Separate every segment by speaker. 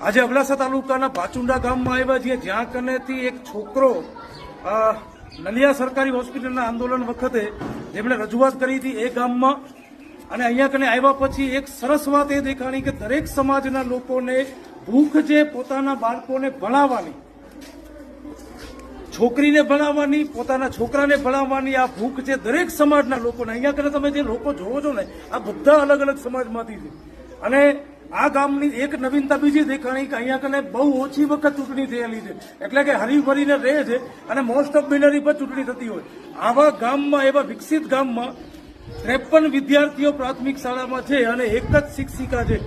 Speaker 1: આજે અબડાસા તાલુકાના ભાચુંડા ગામમાં આવ્યા છીએ, જ્યાં કનેથી એક છોકરો નલિયા સરકારી હોસ્પિટલના આંદોલન વખતે જેમણે રજૂઆત કરી હતી એ ગામમાં, અને અહીંયા કને આવ્યા પછી એક સરસ વાત એ દેખાણી કે દરેક સમાજના લોકોને ભૂખ જે પોતાના બાળકોને ભણાવવાની, છોકરીને ભણાવવાની, પોતાના છોકરાને ભણાવવાની આ ભૂખ છે દરેક સમાજના લોકોને. અહીંયા કને તમે જે લોકો જોવો છો ને આ બધા અલગ અલગ સમાજમાંથી છે. અને આ ગામની એક નવીનતા બીજી દેખાણી કે અહીંયા કને બહુ ઓછી વખત ચૂંટણી થયેલી છે, એટલે કે હરીફરીને રહે છે અને મોસ્ટ ઓફ બિનરી પર ચૂંટણી થતી હોય. આવા ગામમાં, એવા વિકસિત ગામમાં 53 વિદ્યાર્થીઓ પ્રાથમિક શાળામાં છે અને એક જ શિક્ષિકા છે.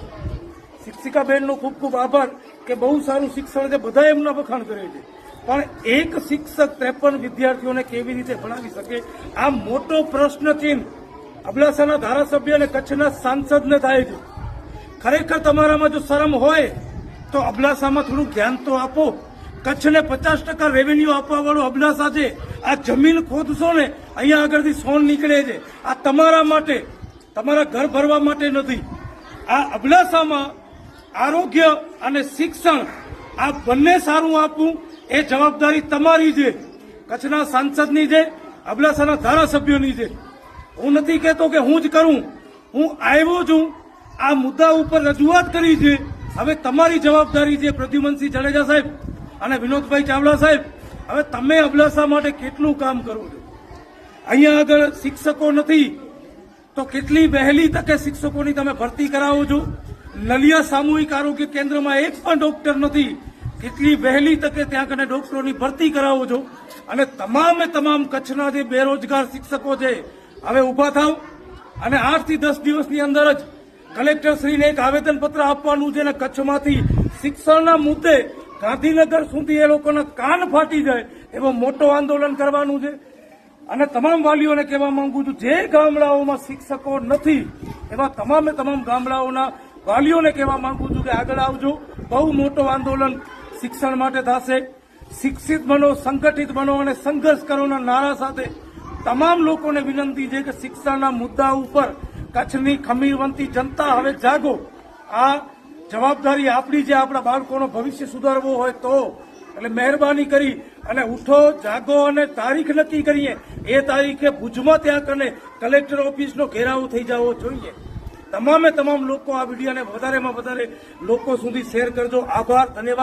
Speaker 1: શિક્ષિકા બહેનનો ખૂબ ખૂબ આભાર કે બહુ સારું શિક્ષણ છે, બધા એમના વખાણ કરે છે. પણ એક શિક્ષક 53 વિદ્યાર્થીઓને કેવી રીતે ભણાવી શકે, આ મોટો પ્રશ્ન ચિહ્ન અબડાસાના ધારાસભ્ય અને કચ્છના સાંસદને થાય છે. ખરેખર તમારામાં જો શરમ હોય તો અબડાસામાં થોડું ધ્યાન તો આપો. કચ્છને 50% રેવન્યુ આપવા વાળું અબડાસા છે. આ જમીન ખોદશો ને અહીંયા આગળથી સોન નીકળે છે. આ તમારા માટે, તમારા ઘર ભરવા માટે નથી. આ અબડાસામાં આરોગ્ય અને શિક્ષણ આ બંને સારું આપવું એ જવાબદારી તમારી છે, કચ્છના સાંસદની છે, અબડાસાના ધારાસભ્યોની છે. હું નથી કહેતો કે હું જ કરું, હું આવ્યો છું, આ મુદ્દા ઉપર રજૂઆત કરી છે. હવે તમારી જવાબદારી છે પ્રદ્યુમનસિંહ જાડેજા સાહેબ અને વિનોદભાઈ ચાવડા સાહેબ, હવે તમે અબડાસા માટે કેટલું કામ કરો છો. અહીંયા આગળ શિક્ષકો નથી તો કેટલી વહેલી તકે શિક્ષકોની તમે ભરતી કરાવો છો. નલિયા સામૂહિક આરોગ્ય કેન્દ્રમાં એક પણ ડોક્ટર નથી, કેટલી વહેલી તકે ત્યાં કને ડોક્ટરોની ભરતી કરાવો છો. અને તમામે તમામ કચ્છના જે બેરોજગાર શિક્ષકો છે હવે ઉભા થાવ અને 8 થી 10 દિવસની અંદર જ કલેક્ટરશ્રીને એક આવેદનપત્ર આપવાનું છે અને કચ્છમાંથી શિક્ષણના મુદ્દે ગાંધીનગર સુધી એ લોકોના કાન ફાટી જાય એવો મોટો આંદોલન કરવાનું છે. અને તમામ વાલીઓને કહેવા માંગુ છું, જે ગામડાઓમાં શિક્ષકો નથી એવા તમામે તમામ ગામડાઓના વાલીઓને કહેવા માંગુ છું કે આગળ આવજો. બહુ મોટો આંદોલન શિક્ષણ માટે થશે. શિક્ષિત બનો, સંગઠિત બનો અને સંઘર્ષ કરોના નારા સાથે તમામ લોકોને વિનંતી છે કે શિક્ષણના મુદ્દા ઉપર કચ્છની ખમીરવંતી જનતા હવે જાગો. આ જવાબદારી આપણી છે, આપણા બાળકોનો ભવિષ્ય સુધારવો હોય તો. એટલે મહેરબાની કરી અને ઉઠો, જાગો અને તારીખ નક્કી કરીએ. એ તારીખે ભુજમાં ત્યાં કને કલેક્ટર ઓફિસનો ઘેરાવો થઈ જવો જોઈએ. તમામે તમામ લોકો આ વિડીયોને વધારેમાં વધારે લોકો સુધી શેર કરજો. આભાર, ધન્યવાદ.